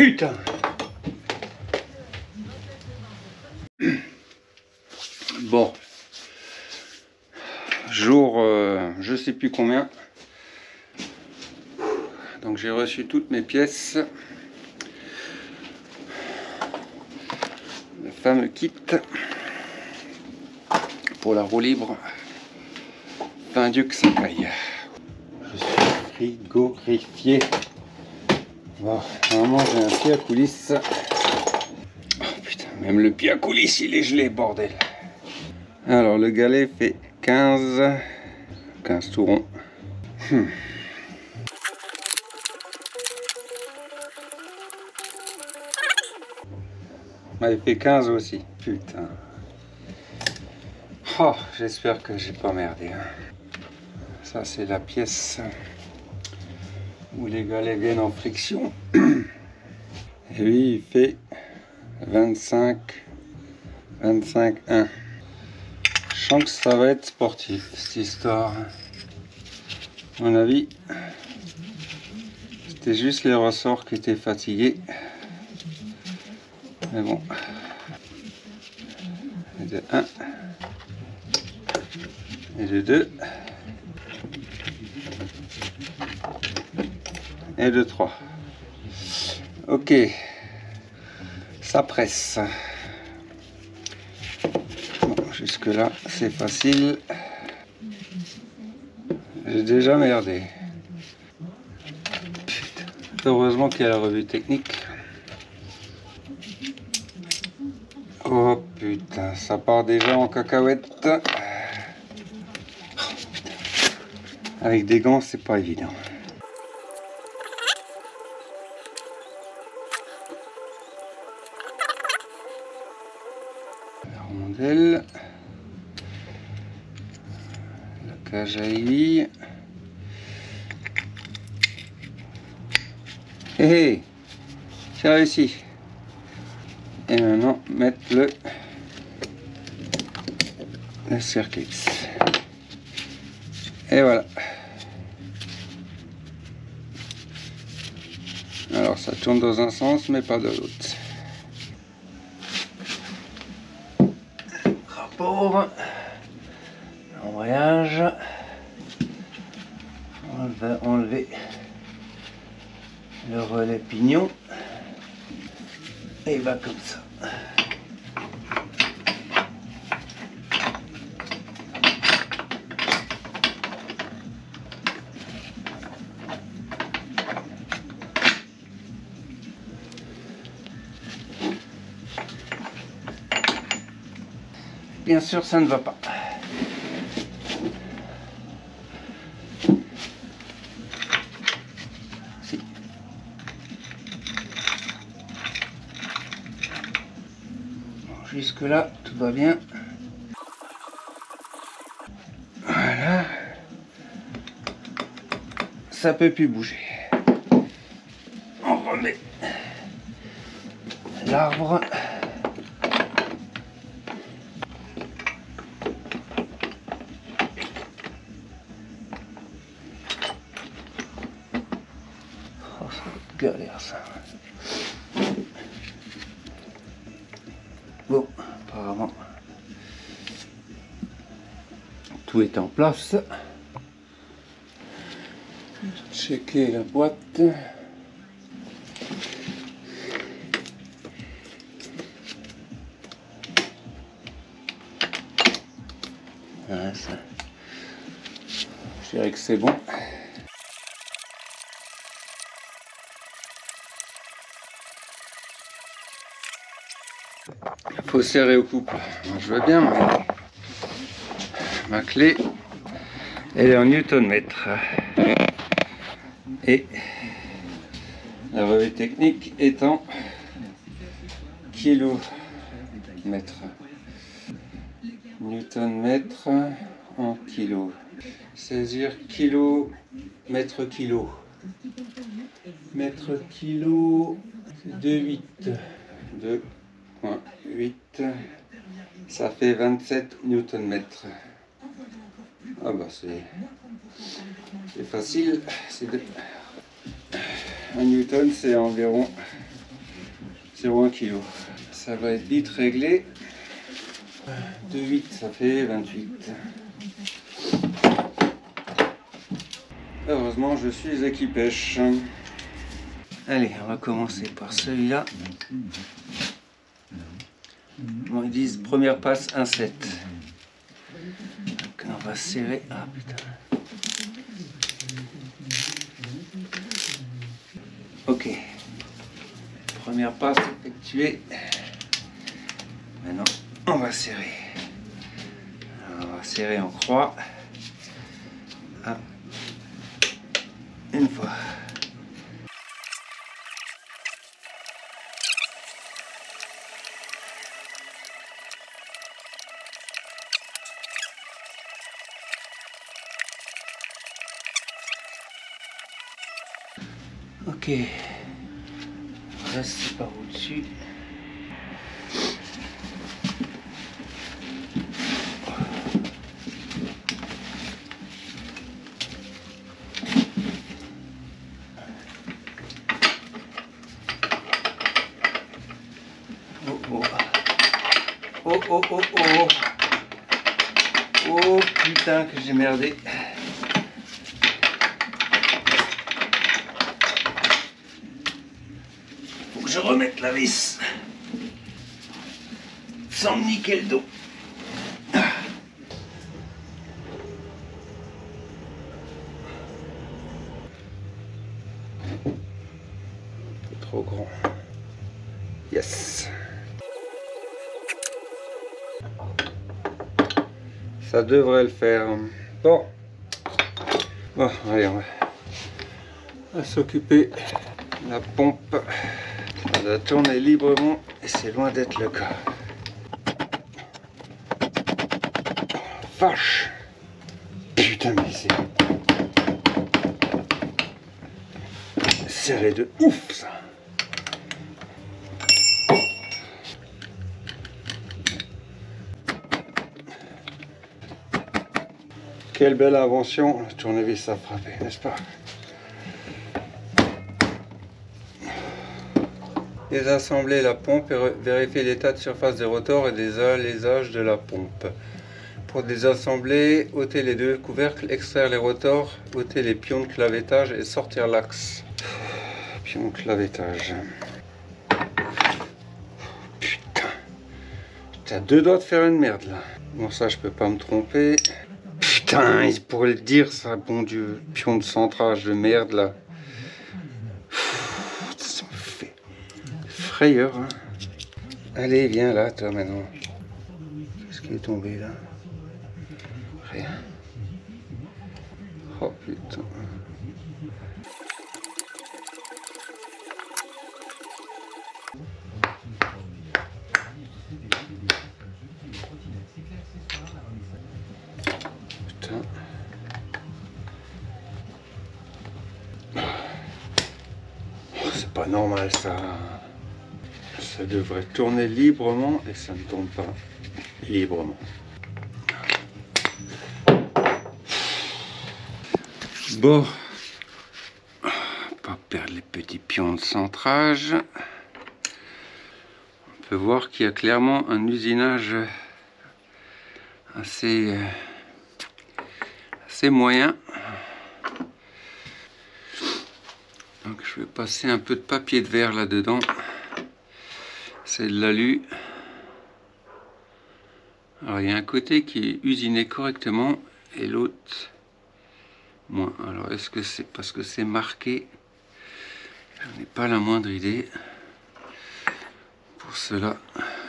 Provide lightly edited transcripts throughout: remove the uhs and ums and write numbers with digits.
putain. Bon. Jour, je sais plus combien. Donc j'ai reçu toutes mes pièces. Le fameux kit pour la roue libre. Vindux Sakai. Je suis frigorifié. Bon, normalement j'ai un pied à coulisses. Oh putain, même le pied à coulisses il est gelé, bordel. Alors le galet fait 15 tout rond. Il fait 15 aussi, putain. Oh, j'espère que j'ai pas merdé. Hein. Ça c'est la pièce où les galets viennent en friction. Et lui il fait 25, 1. Je sens que ça va être sportif cette histoire. À mon avis, c'était juste les ressorts qui étaient fatigués. Mais bon. Et de 1. Et de 2. Et de 3. Ok. Ça presse. Bon, jusque là, c'est facile. J'ai déjà merdé. Putain. Heureusement qu'il y a la revue technique. Oh putain, ça part déjà en cacahuète. Oh, avec des gants, c'est pas évident. La rondelle. La cage à aiguille. Hé hé, j'ai réussi. Et maintenant, mettre le circuit. Et voilà. Alors ça tourne dans un sens, mais pas de l'autre. Rapport. Embrayage. On va enlever le relais pignon. Et il va comme ça. Bien sûr, ça ne va pas. Si. Bon, jusque là, tout va bien. Voilà. Ça peut plus bouger. On remet l'arbre. Galère ça. Bon, apparemment tout est en place. Checker la boîte. Voilà, ça. Je dirais que c'est bon. Il faut serrer au couple. Je veux bien, mais ma clé, elle est en newton-mètre. Et la revue technique est en kilomètre. Newton-mètre en kilo. Saisir kilo, mètre kilo. Mètre kilo, c'est 2,8. 2,8. Ça fait 27 newton-mètre. Ah bah c'est facile. 1 newton c'est environ 0,1 kg. Ça va être vite réglé. 2,8 ça fait 28. Heureusement je suis équipèche. Allez, on va commencer par celui-là. Bon, ils disent première passe 1,7. Donc on va serrer. Ah putain. Ok. Première passe effectuée. Maintenant, on va serrer. Alors, on va serrer en croix. Ah. Une fois. Ok. Là, c'est par au-dessus. Oh oh. Oh oh oh oh. Oh putain que j'ai merdé. Faut que je remette la vis. Sans me niquer le dos. Trop grand. Yes. Ça devrait le faire. Bon. Bon, allez, on va s'occuper de la pompe. Elle va tourner librement et c'est loin d'être le cas. Vache. Putain, mais c'est serré de ouf ça. Quelle belle invention, le tournevis à frapper, n'est-ce pas? Désassembler la pompe et vérifier l'état de surface des rotors et des alaisages de la pompe. Pour désassembler, ôter les deux couvercles, extraire les rotors, ôter les pions de clavetage et sortir l'axe. Pions de clavetage. Putain. J'étais à deux doigts de faire une merde là. Bon, ça je peux pas me tromper. Putain, il pourrait le dire ça, bon Dieu. Pion de centrage de merde là. Ça me fait frayeur. Hein. Allez, viens là, toi maintenant. Qu'est-ce qui est tombé là? Rien. Oh putain. Putain. Oh, c'est pas normal ça. Ça devrait tourner librement et ça ne tourne pas librement. Bon, pas perdre les petits pions de centrage. On peut voir qu'il y a clairement un usinage assez moyen. Donc je vais passer un peu de papier de verre là-dedans. C'est de l'alu. Alors il y a un côté qui est usiné correctement et l'autre moins. Alors est-ce que c'est parce que c'est marqué? Je n'ai pas la moindre idée. Pour cela,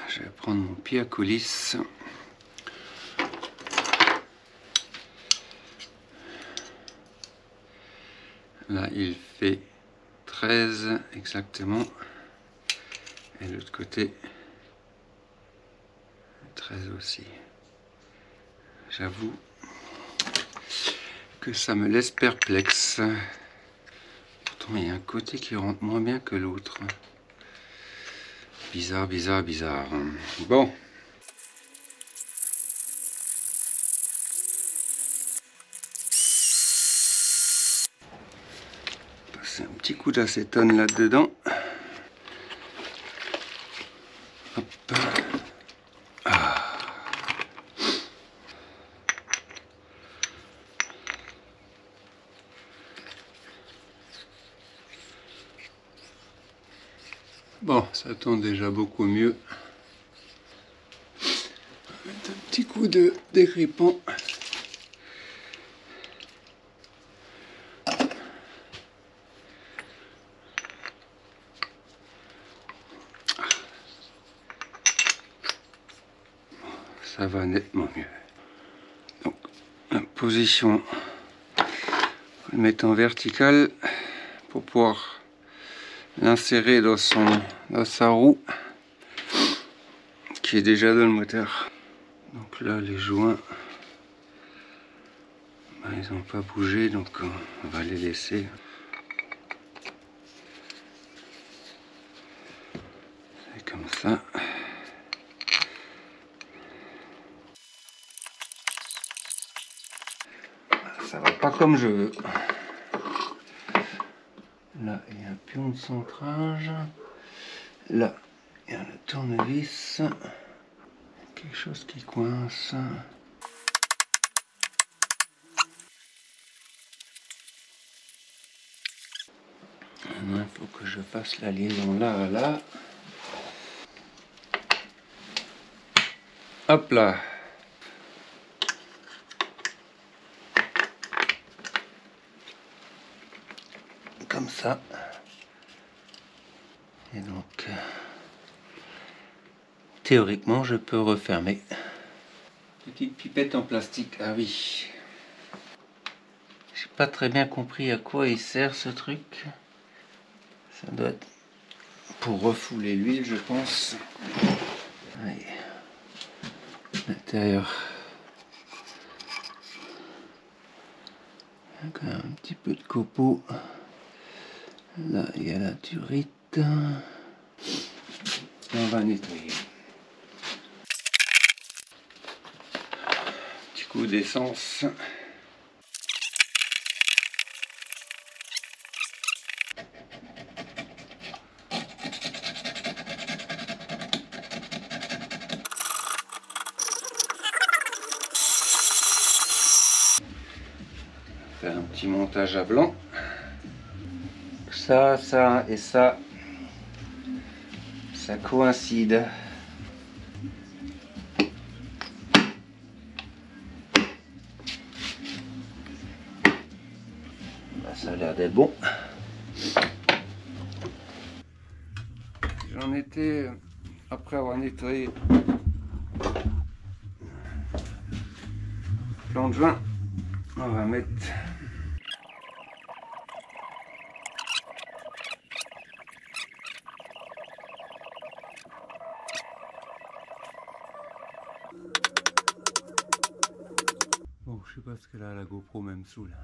je vais prendre mon pied à coulisse. Là il fait 13 exactement. Et l'autre côté 13 aussi. J'avoue que ça me laisse perplexe. Pourtant il y a un côté qui rentre moins bien que l'autre. Bizarre, bizarre, bizarre. Bon. Passer un petit coup d'acétone là-dedans. Bon, ça tourne déjà beaucoup mieux. On va mettre un petit coup de dégrippant. Ça va nettement mieux. Donc, la position, on va le mettre en vertical pour pouvoir l'insérer dans sa roue qui est déjà dans le moteur. Donc là, les joints, ils n'ont pas bougé, donc on va les laisser. C'est comme ça. Ça va pas comme je veux. Là, il y a un pion de centrage. Là, il y a le tournevis. Quelque chose qui coince. Il faut que je fasse la liaison là à là. Hop là. Comme ça. Et donc, théoriquement, je peux refermer. Petite pipette en plastique, ah oui. J'ai pas très bien compris à quoi il sert ce truc. Ça doit être pour refouler l'huile, je pense. Allez. L'intérieur. Il y a quand même un petit peu de copeaux. Là, il y a la turite. On va nettoyer. Petit coup d'essence. Faire un petit montage à blanc. Ça et ça coïncide. Ça a l'air d'être bon. J'en étais, après avoir nettoyé le plan de joint, on va mettre bon, je sais pas ce qu'elle a la GoPro même sous là.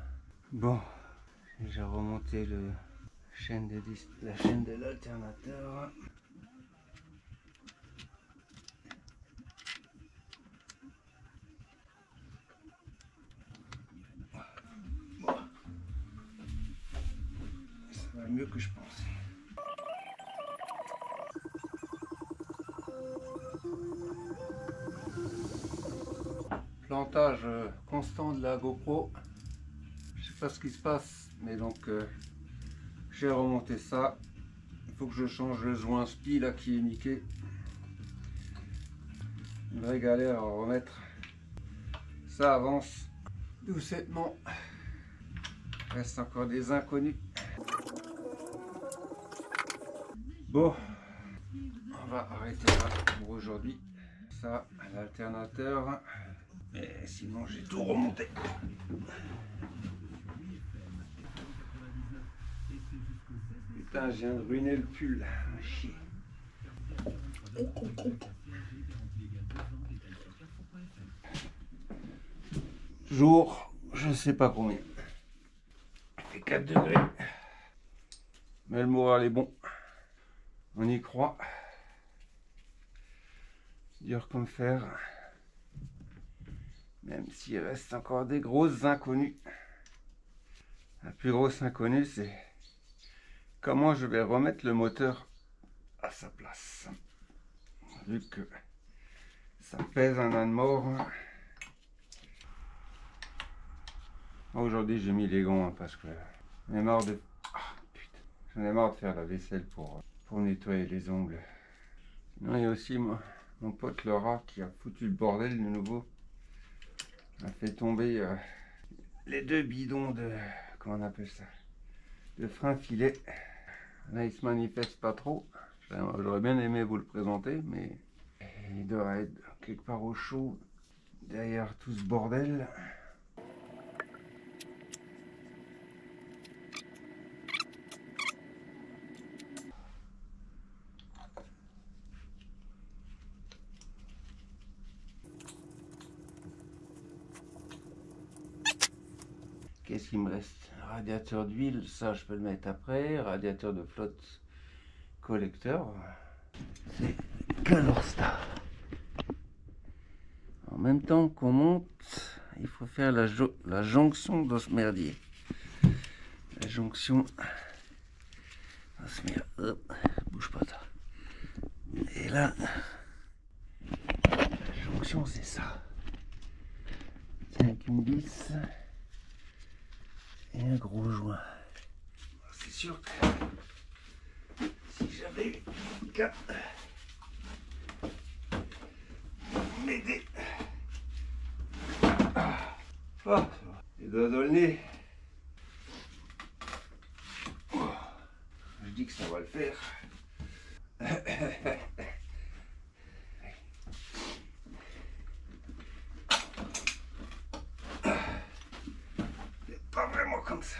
Bon, j'ai remonté la chaîne de l'alternateur. Bon. Ça va mieux que je pensais. Plantage constant de la GoPro. Je sais pas ce qui se passe, mais donc j'ai remonté ça. Il faut que je change le joint spi là qui est niqué. Une vraie galère à remettre. Ça avance doucement. Reste encore des inconnus. Bon, on va arrêter là pour aujourd'hui. Ça, l'alternateur. Mais sinon, j'ai tout remonté. Putain, je viens de ruiner le pull. Ah, chier. Jour, je sais pas combien. Il fait 4 degrés. Mais le moral est bon. On y croit. Dur comme fer. Même s'il reste encore des grosses inconnues. La plus grosse inconnue, c'est comment je vais remettre le moteur à sa place. Vu que ça pèse un âne mort. Aujourd'hui, j'ai mis les gants parce que j'en ai marre de... Ah, putain. J'en ai marre de faire la vaisselle pour pour nettoyer les ongles. Sinon, il y a aussi mon pote le rat qui a foutu le bordel de nouveau. A fait tomber les 2 bidons de... comment on appelle ça? De frein filet. Là, il se manifeste pas trop. J'aurais bien aimé vous le présenter, mais il doit être quelque part au chaud derrière tout ce bordel. Qu'est-ce qu'il me reste? Radiateur d'huile, ça je peux le mettre après. Radiateur de flotte collecteur. C'est Calorstar. En même temps qu'on monte, il faut faire la jonction dans ce merdier. La jonction dans ce merdier. Hop, bouge pas ça. Et là, la jonction c'est ça. Tiens, avec une vis et un gros joint. C'est sûr que si j'avais qu'à m'aider. Oh, les doigts dans le nez. Oh, je dis que ça va le faire. C'est pas vraiment comme ça.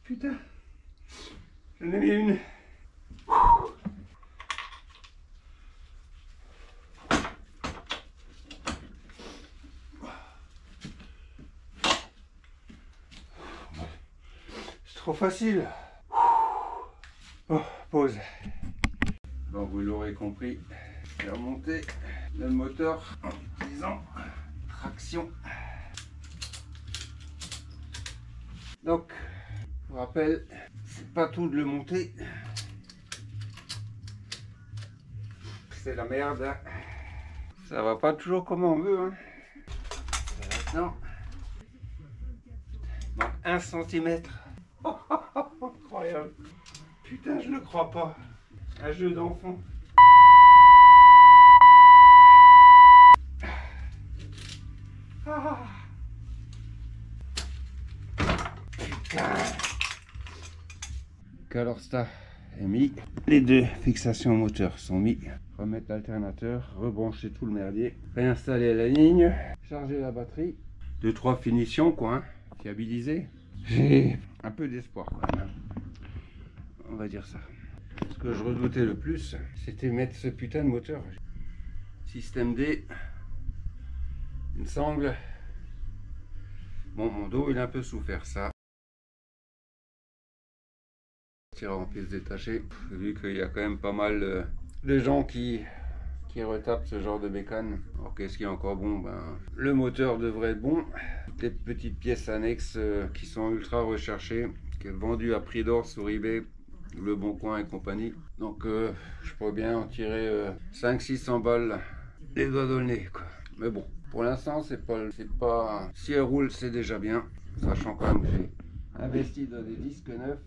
Putain, j'en ai mis une. C'est trop facile. Oh, pause. Bon, vous l'aurez compris, je vais remonter le moteur en utilisant traction. Donc, je vous rappelle, c'est pas tout de le monter. C'est la merde. Ça va pas toujours comme on veut. Hein. Maintenant, donc 1 cm. Incroyable. Putain, je ne crois pas. Un jeu d'enfant. Ah. Putain. Calorstar est mis. Les 2 fixations moteurs sont mis. Remettre l'alternateur, rebrancher tout le merdier, réinstaller la ligne, charger la batterie. 2-3 finitions quoi, hein, fiabiliser. J'ai un peu d'espoir quand même. On va dire ça. Ce que je redoutais le plus, c'était mettre ce putain de moteur. Système D, une sangle. Bon, mon dos il a un peu souffert ça. Tirer en pièces détachées, vu qu'il y a quand même pas mal de gens qui retapent ce genre de bécane. Alors qu'est-ce qui est encore bon? Ben, le moteur devrait être bon. Des petites pièces annexes qui sont ultra recherchées, qui est vendu à prix d'or sur eBay, Le Bon Coin et compagnie. Donc je pourrais bien en tirer 500-600 balles les doigts dans le nez quoi. Mais bon, pour l'instant c'est pas si elle roule c'est déjà bien, sachant quand même que j'ai investi dans des disques neufs.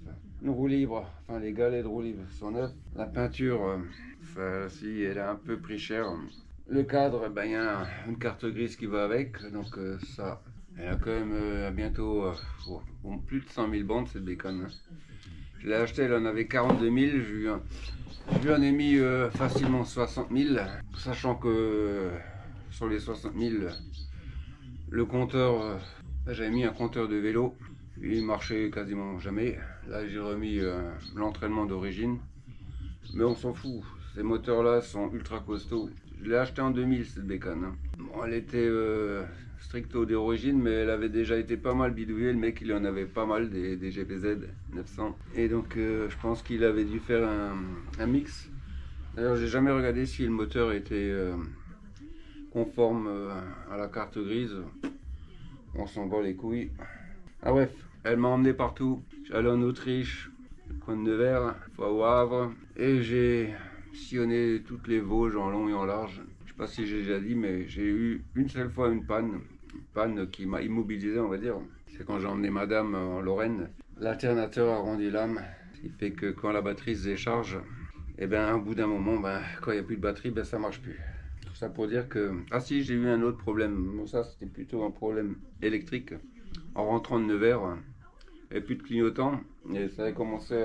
Une roue libre, enfin les galets de roue libre sont neufs. La peinture, ça aussi elle a un peu pris cher. Le cadre, ben il y a une carte grise qui va avec, donc ça, elle a quand même bientôt bon, plus de 100 000 bandes cette bécane. Je l'ai acheté, elle en avait 42 000, je lui en ai mis facilement 60 000, sachant que sur les 60 000, le compteur, j'avais mis un compteur de vélo. Il marchait quasiment jamais. Là j'ai remis l'entraînement d'origine. Mais on s'en fout. Ces moteurs là sont ultra costauds. Je l'ai acheté en 2000 cette bécane. Hein. Bon, elle était stricto d'origine, mais elle avait déjà été pas mal bidouillée. Le mec il en avait pas mal des GPZ 900. Et donc je pense qu'il avait dû faire un mix. D'ailleurs j'ai jamais regardé si le moteur était conforme à la carte grise. On s'en bat les couilles. Ah bref, elle m'a emmené partout. J'allais en Autriche, Coin de Nevers, fois au Havre, et j'ai sillonné toutes les Vosges en long et en large. Je sais pas si j'ai déjà dit, mais j'ai eu une seule fois une panne qui m'a immobilisé, on va dire. C'est quand j'ai emmené madame en Lorraine. L'alternateur a rendu l'âme, ce qui fait que quand la batterie se décharge, et bien au bout d'un moment, quand il n'y a plus de batterie, ça marche plus. Tout ça pour dire que... Ah si, j'ai eu un autre problème. Bon, ça c'était plutôt un problème électrique. En rentrant de Nevers, il n'y avait plus de clignotant et ça avait commencé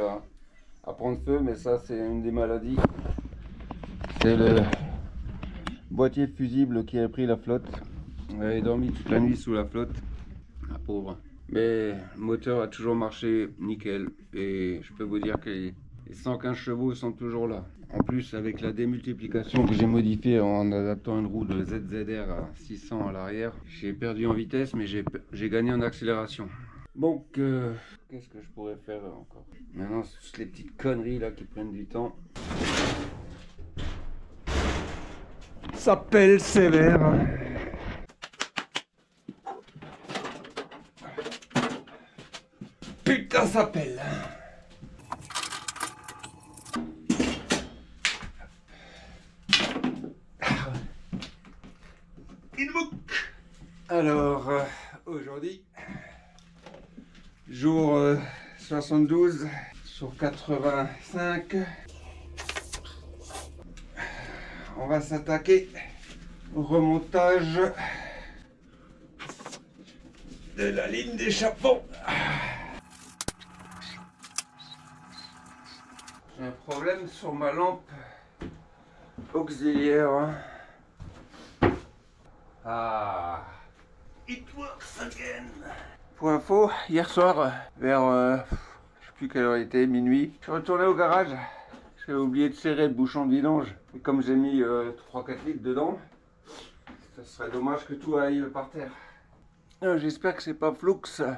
à prendre feu, mais ça c'est une des maladies. C'est le boîtier fusible qui a pris la flotte. Elle avait dormi toute la nuit sous la flotte, la pauvre. Mais le moteur a toujours marché nickel et je peux vous dire que les 115 chevaux sont toujours là. En plus, avec la démultiplication que j'ai modifiée en adaptant une roue de ZZR à 600 à l'arrière, j'ai perdu en vitesse mais j'ai gagné en accélération. Donc, qu'est-ce que je pourrais faire encore? Maintenant, c'est toutes les petites conneries là qui prennent du temps. Ça pèle sévère. Putain, ça pèle. Alors, aujourd'hui, jour 72 sur 85. On va s'attaquer au remontage de la ligne d'échappement. J'ai un problème sur ma lampe auxiliaire. Ah, it works again. Pour info, hier soir, vers je sais plus quelle heure il était, minuit, je suis retourné au garage. J'ai oublié de serrer le bouchon de vidange. Et comme j'ai mis 3-4 litres dedans, ça serait dommage que tout aille par terre. J'espère que c'est pas flux. Il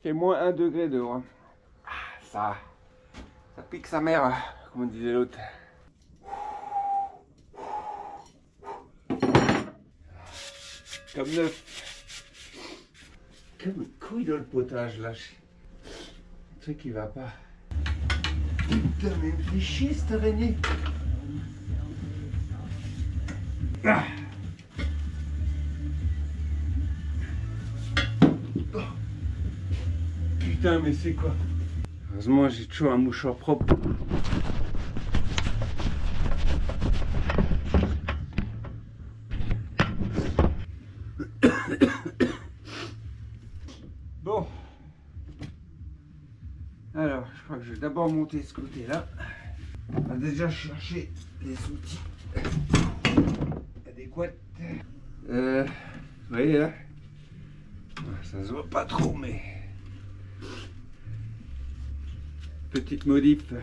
fait moins 1 degré dehors. Ça pique sa mère, comme disait l'autre. Comme neuf. Comme une couille dans le potage là. Un truc qui va pas. Putain, mais il me fait chier cette araignée. Ah. Oh. Putain, mais c'est quoi? Heureusement, j'ai toujours un mouchoir propre. Bon. Alors, je crois que je vais d'abord monter ce côté-là. On va déjà chercher les outils adéquats. Vous voyez là? Ça se voit pas trop, mais... Petite modif.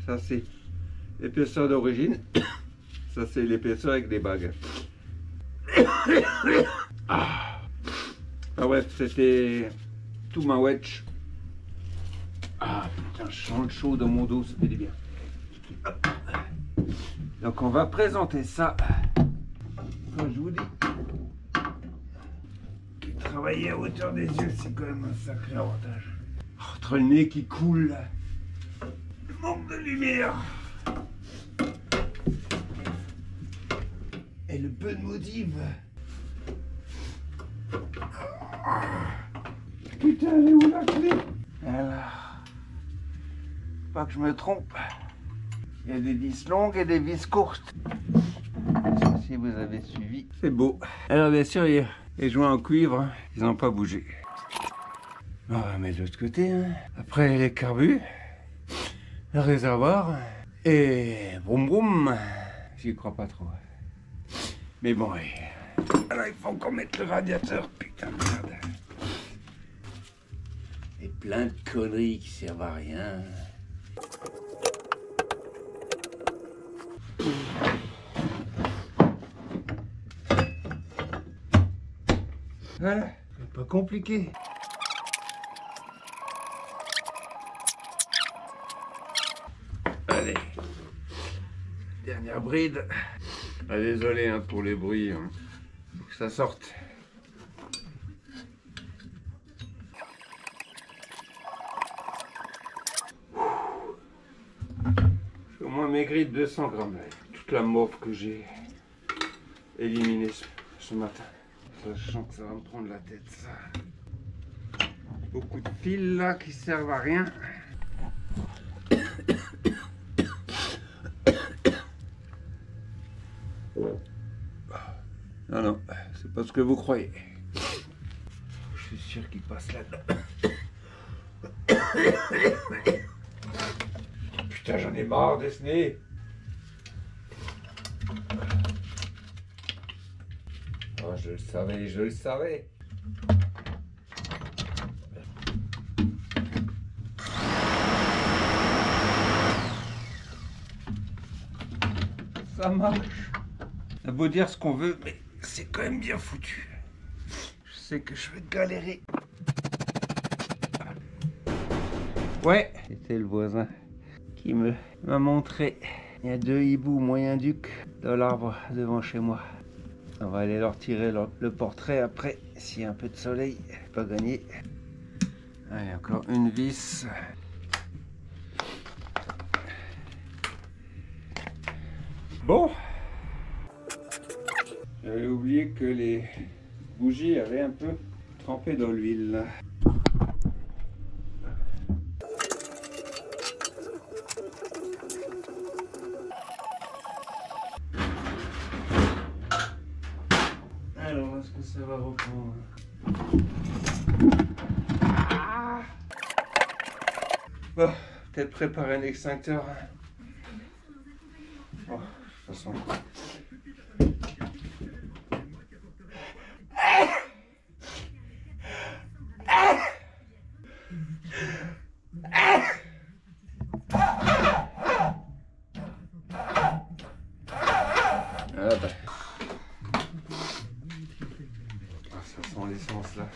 Ça, c'est l'épaisseur d'origine. Ça, c'est l'épaisseur avec des bagues. Ah, bref, c'était tout ma wedge. Ah putain, je sens le chaud dans mon dos, ça fait du bien. Hop. Donc on va présenter ça. Comme je vous dis, travailler à hauteur des yeux, c'est quand même un sacré avantage. Entre le nez qui coule, le manque de lumière et le peu de motive. Putain, elle est où la clé? Alors, pas que je me trompe, il y a des vis longues et des vis courtes. Si vous avez suivi, c'est beau. Alors bien sûr, il y a les joints en cuivre, ils n'ont pas bougé. On va mettre de l'autre côté. Hein. Après les carbus, le réservoir et broum broum. J'y crois pas trop. Mais bon, alors il faut encore mettre le radiateur, putain de merde. Et plein de conneries qui servent à rien. Voilà, c'est pas compliqué. Allez, dernière bride. Ah, désolé hein, pour les bruits, hein. Faut que ça sorte. maigri de 200 grammes. Toute la mauve que j'ai éliminée ce matin. Sachant que ça va me prendre la tête, ça. Beaucoup de fils là qui servent à rien. Non, non, c'est pas ce que vous croyez. Je suis sûr qu'il passe là-dedans. Putain, j'en ai marre de ce nez. Oh, je le savais, je le savais. Ça marche. On a beau dire ce qu'on veut, mais c'est quand même bien foutu. Je sais que je vais galérer. Ouais, c'était le voisin qui m'a montré. Il y a 2 hiboux moyen duc dans l'arbre devant chez moi. On va aller leur tirer le portrait après. S'il y a un peu de soleil, pas gagné. Allez, encore une vis. Bon. J'avais oublié que les bougies avaient un peu trempé dans l'huile. Alors, est-ce que ça va reprendre? Ah, bon, peut-être préparer un extincteur. Bon, de toute façon. L'essence là.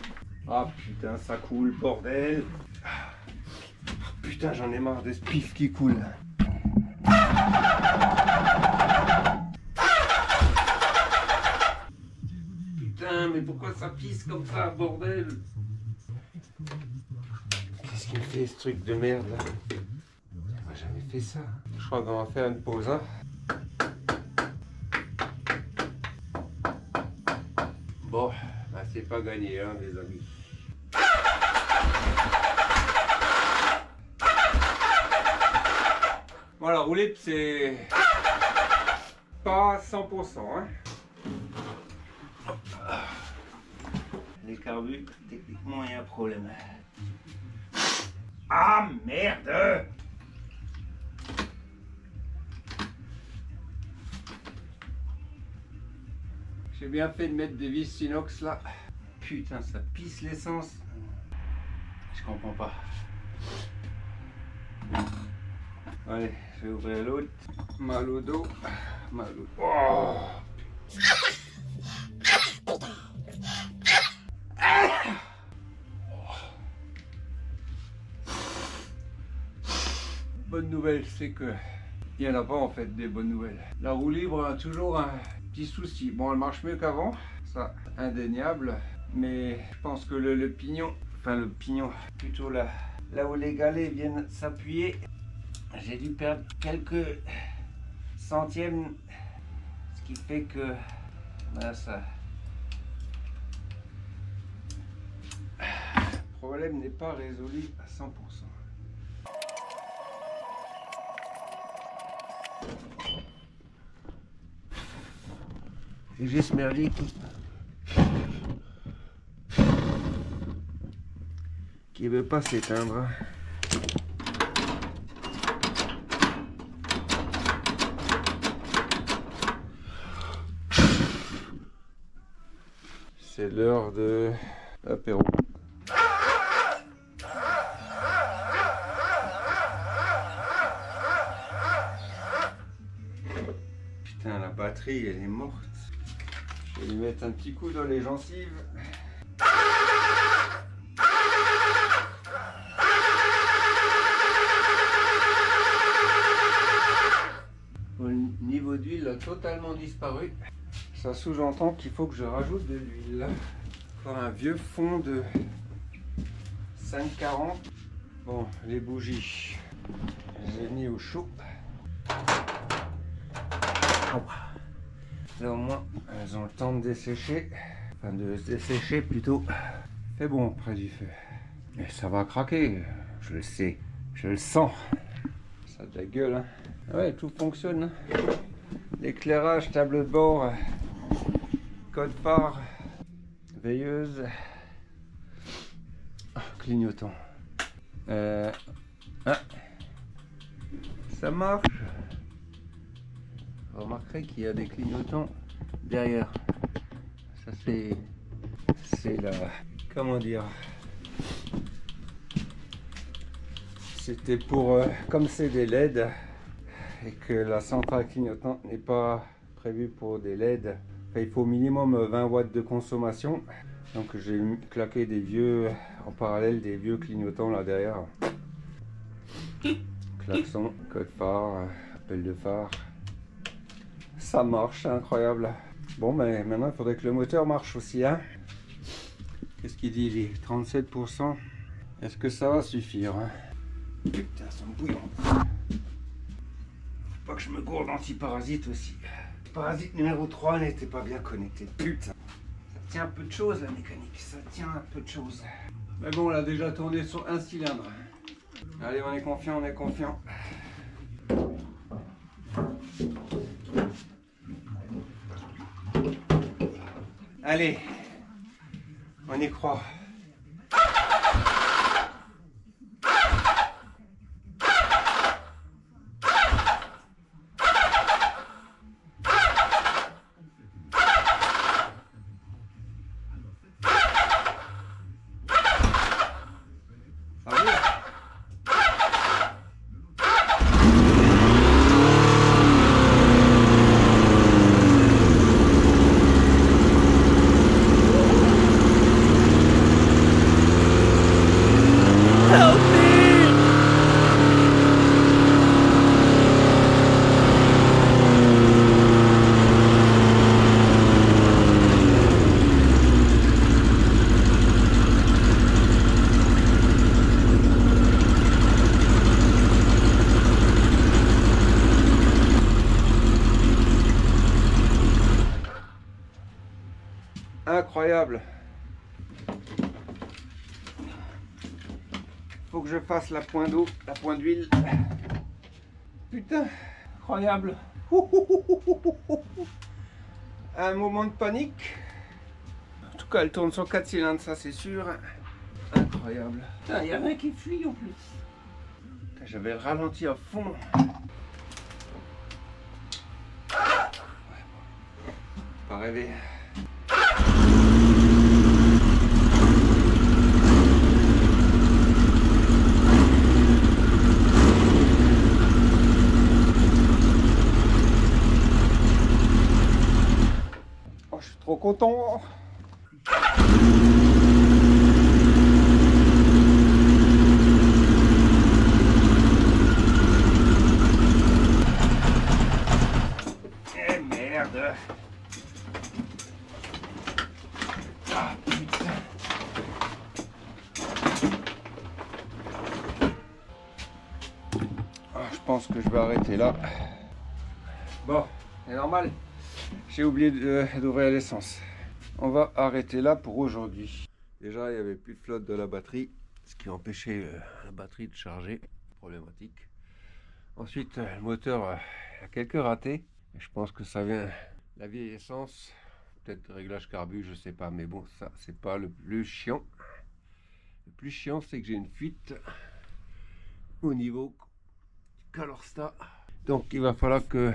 Ah putain, ça coule, bordel. Putain, j'en ai marre de ce pif qui coule. Putain, mais pourquoi ça pisse comme ça, bordel? Qu'est-ce qu'il fait ce truc de merde là? On n'a jamais fait ça. Je crois qu'on va faire une pause, hein. Bon. Ah, c'est pas gagné, hein, mes amis. Voilà, rouler, c'est pas 100%, hein. Les carbus, techniquement, il y a un problème. Ah, merde! J'ai bien fait de mettre des vis inox là. Putain, ça pisse l'essence. Je comprends pas. Allez, je vais ouvrir l'autre. Mal au dos. Mal au dos. Oh. Bonne nouvelle, c'est que il n'y en a pas en fait des bonnes nouvelles. La roue libre a toujours un petit souci. Bon, elle marche mieux qu'avant, ça indéniable. Mais je pense que le pignon, enfin le pignon, plutôt là où les galets viennent s'appuyer, j'ai dû perdre quelques centièmes, ce qui fait que ben, ça. Le problème n'est pas résolu à 100%. Et j'ai ce merdier qui veut pas s'éteindre. C'est l'heure de l'apéro. Putain, la batterie elle est morte. Je vais lui mettre un petit coup dans les gencives. Le niveau d'huile a totalement disparu. Ça sous-entend qu'il faut que je rajoute de l'huile. Encore un vieux fond de 5,40. Bon, les bougies, j'ai mis au chaud. Là au moins, elles ont le temps de dessécher. Enfin de se dessécher plutôt. C'est bon près du feu. Et ça va craquer, je le sais, je le sens. Ça a de la gueule, hein. Ouais, tout fonctionne. L'éclairage, table de bord, code phare, veilleuse, clignotant. Ça marche. Vous remarquerez qu'il y a des clignotants derrière. Ça c'est la... Comment dire? C'était pour... comme c'est des LED et que la centrale clignotante n'est pas prévue pour des LED, enfin, il faut au minimum 20 watts de consommation. Donc j'ai claqué des vieux, en parallèle des vieux clignotants là derrière. Klaxon, code phare, appel de phare. Ça marche, c'est incroyable. Bon, mais maintenant il faudrait que le moteur marche aussi, hein. Qu'est-ce qu'il dit, il est 37%. Est-ce que ça va suffire, hein? Putain, ça me bouillon. Faut pas que je me gourde anti-parasite aussi. Parasite numéro 3 n'était pas bien connecté. Putain. Ça tient un peu de choses la mécanique. Ça tient un peu de choses. Mais bon, on l'a déjà tourné sur un cylindre. Allez, on est confiant, on est confiant. Allez, on y croit. Incroyable. Faut que je fasse la pointe d'eau, la pointe d'huile. Putain, incroyable. Un moment de panique. En tout cas, elle tourne sur 4 cylindres, ça c'est sûr. Incroyable. Il n'y a rien qui fuit en plus. J'avais le ralenti à fond. Pas rêver. Je suis trop content. Eh merde. Ah putain. Je pense que je vais arrêter là. Bon, c'est normal. J'ai oublié d'ouvrir l'essence. On va arrêter là pour aujourd'hui. Déjà, il n'y avait plus de flotte de la batterie, ce qui empêchait la batterie de charger. Problématique. Ensuite, le moteur a quelques ratés. Je pense que ça vient de la vieille essence. Peut-être réglage carbu, je sais pas. Mais bon, ça, c'est pas le plus chiant. Le plus chiant, c'est que j'ai une fuite au niveau du calorstat. Donc, il va falloir que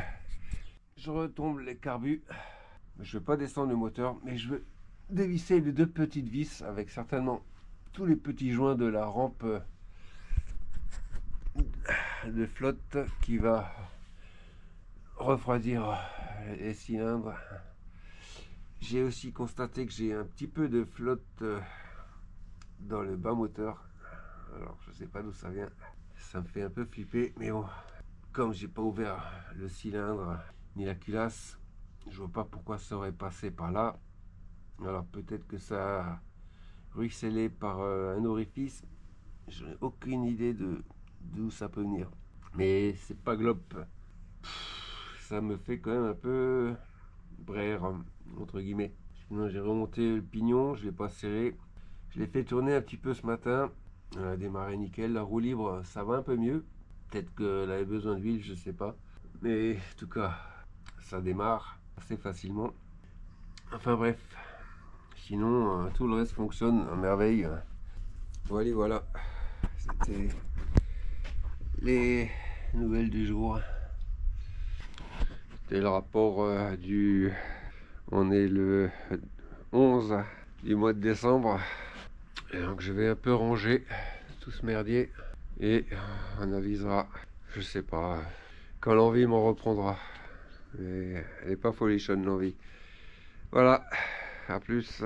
je retombe les carbus. Je ne vais pas descendre le moteur, mais je veux dévisser les deux petites vis avec certainement tous les petits joints de la rampe de flotte qui va refroidir les cylindres. J'ai aussi constaté que j'ai un petit peu de flotte dans le bas moteur. Alors je sais pas d'où ça vient. Ça me fait un peu flipper, mais bon, comme j'ai pas ouvert le cylindre ni la culasse, je vois pas pourquoi ça aurait passé par là. Alors peut-être que ça a ruisselé par un orifice. Je n'ai aucune idée d'où ça peut venir. Mais c'est pas globe. ça me fait quand même un peu braire, entre guillemets. Sinon j'ai remonté le pignon, je l'ai pas serré. Je l'ai fait tourner un petit peu ce matin. Elle a démarré nickel. La roue libre, ça va un peu mieux. Peut-être qu'elle avait besoin d'huile, je sais pas. Mais en tout cas, ça démarre assez facilement. Enfin bref. Sinon, tout le reste fonctionne à merveille. Voilà, voilà. C'était les nouvelles du jour. C'était le rapport du... On est le 11 du mois de décembre. Et donc je vais un peu ranger tout ce merdier. Et on avisera, je sais pas, quand l'envie m'en reprendra. Mais elle n'est pas folichonne l'envie. Voilà, à plus.